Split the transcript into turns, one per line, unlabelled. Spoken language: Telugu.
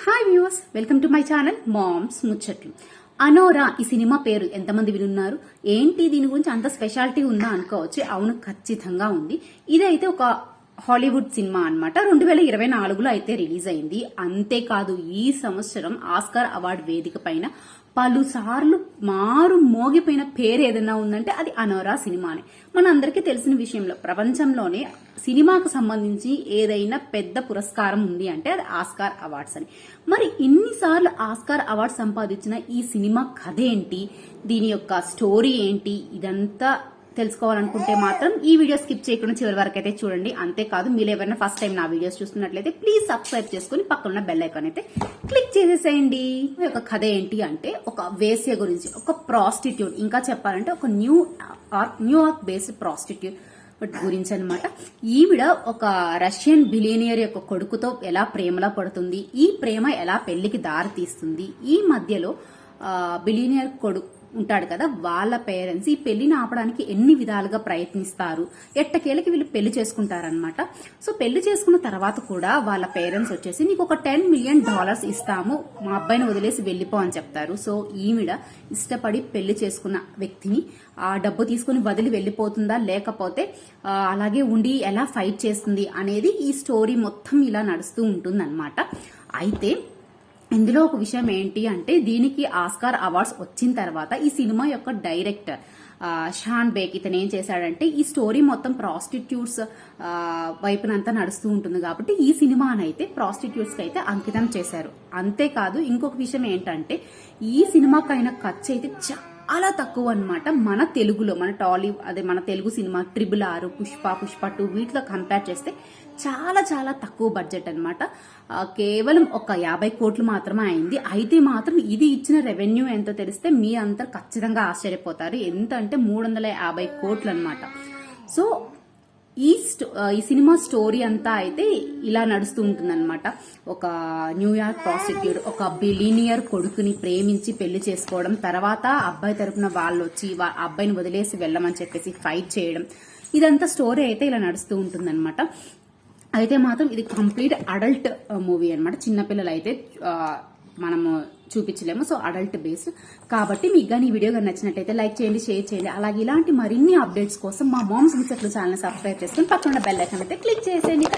Hi viewers, welcome to my channel moms ముచ్చట్లు. అనోరా ఈ సినిమా పేరు ఎంతమంది వినున్నారు? ఏంటి దీని గురించి అంత స్పెషాలిటీ ఉందా అనుకోవచ్చు. అవును, ఖచ్చితంగా ఉంది. ఇదైతే ఒక హాలీవుడ్ సినిమా అన్నమాట. 2024లో అయితే రిలీజ్ అయింది. అంతేకాదు, ఈ సంవత్సరం ఆస్కార్ అవార్డు వేదిక పైన పలుసార్లు మారు మోగిపోయిన పేరు ఏదైనా ఉందంటే అది అనోరా సినిమానే. మన అందరికీ తెలిసిన విషయంలో ప్రపంచంలోనే సినిమాకు సంబంధించి ఏదైనా పెద్ద పురస్కారం ఉంది అంటే అది ఆస్కార్ అవార్డ్స్ అని. మరి ఇన్నిసార్లు ఆస్కార్ అవార్డు సంపాదించిన ఈ సినిమా కథ ఏంటి, దీని యొక్క స్టోరీ ఏంటి, ఇదంతా తెలుసుకోవాలనుకుంటే మాత్రం ఈ వీడియో స్కిప్ చేయకుండా చివరి వరకు అయితే చూడండి. అంతేకాదు, మీరు ఎవరైనా ఫస్ట్ టైం నా వీడియోస్ చూస్తున్నట్లయితే ప్లీజ్ సబ్స్క్రైబ్ చేసుకుని పక్కన బెల్ ఐకాన్ అయితే క్లిక్ చేసేసేయండి. ఈ యొక్క కథ ఏంటి అంటే ఒక వేశ్య గురించి, ఒక ప్రాస్టిట్యూట్, ఇంకా చెప్పాలంటే ఒక న్యూయార్క్ బేస్డ్ ప్రాస్టిట్యూట్ గురించి అనమాట. ఈవిడ ఒక రష్యన్ బిలియనియర్ యొక్క కొడుకుతో ఎలా ప్రేమలో పడుతుంది, ఈ ప్రేమ ఎలా పెళ్లికి దారి తీస్తుంది, ఈ మధ్యలో బిలియనియర్ కొడుకు ఉంటాడు కదా, వాళ్ళ పేరెంట్స్ ఈ పెళ్లిని ఆపడానికి ఎన్ని విధాలుగా ప్రయత్నిస్తారు, ఎట్టకేలకి వీళ్ళు పెళ్లి చేసుకుంటారనమాట. సో పెళ్లి చేసుకున్న తర్వాత కూడా వాళ్ళ పేరెంట్స్ వచ్చేసి నీకు ఒక $10 మిలియన్ ఇస్తాము, మా అబ్బాయిని వదిలేసి వెళ్ళిపో అని చెప్తారు. సో ఈవిడ ఇష్టపడి పెళ్లి చేసుకున్న వ్యక్తిని ఆ డబ్బు తీసుకుని వదిలి వెళ్ళిపోతుందా, లేకపోతే అలాగే ఉండి ఎలా ఫైట్ చేస్తుంది అనేది ఈ స్టోరీ మొత్తం ఇలా నడుస్తూ ఉంటుందన్నమాట. అయితే ఇందులో ఒక విషయం ఏంటి అంటే, దీనికి ఆస్కార్ అవార్డ్స్ వచ్చిన తర్వాత ఈ సినిమా యొక్క డైరెక్టర్ షాన్ బేక్ ఇతను ఏం చేశాడంటే, ఈ స్టోరీ మొత్తం ప్రాస్టిట్యూట్స్ వైపునంతా నడుస్తూ ఉంటుంది కాబట్టి ఈ సినిమానైతే ప్రాస్టిట్యూట్స్ కి అయితే అంకితం చేశారు. అంతేకాదు, ఇంకొక విషయం ఏంటంటే ఈ సినిమాకైన ఖర్చు అయితే చాలా తక్కువ అన్నమాట. మన తెలుగులో మన తెలుగు సినిమా RRR, పుష్ప 2 వీటితో కంపేర్ చేస్తే చాలా చాలా తక్కువ బడ్జెట్ అన్నమాట. కేవలం ఒక 50 కోట్లు మాత్రమే అయింది. అయితే మాత్రం ఇది ఇచ్చిన రెవెన్యూ ఎంతో తెలిస్తే మీ అందరు ఖచ్చితంగా ఆశ్చర్యపోతారు. ఎంత అంటే 350 కోట్లు అన్నమాట. సో ఈ సినిమా స్టోరీ అంతా అయితే ఇలా నడుస్తూ ఉంటుందన్నమాట. ఒక న్యూయార్క్ ప్రాస్టిట్యూట్ ఒక బిలియనియర్ కొడుకుని ప్రేమించి పెళ్లి చేసుకోవడం, తర్వాత అబ్బాయి తరపున వాళ్ళు వచ్చి అబ్బాయిని వదిలేసి వెళ్ళమని చెప్పేసి ఫైట్ చేయడం, ఇదంతా స్టోరీ అయితే ఇలా నడుస్తూ ఉంటుందన్నమాట. అయితే మాత్రం ఇది కంప్లీట్ అడల్ట్ మూవీ అన్నమాట. చిన్నపిల్లలు అయితే మనము చూపించలేము. సో అడల్ట్ బేస్డ్ కాబట్టి మీకు కానీ ఈ వీడియో కానీ నచ్చినట్టయితే లైక్ చేయండి, షేర్ చేయండి. అలాగే ఇలాంటి మరిన్ని అప్డేట్స్ కోసం మా మామ్స్ ముచ్చట్లు ఛానల్ సబ్స్క్రైబ్ చేసుకుని పక్కన బెల్ ఐకాన్ అయితే క్లిక్ చేసేయండి.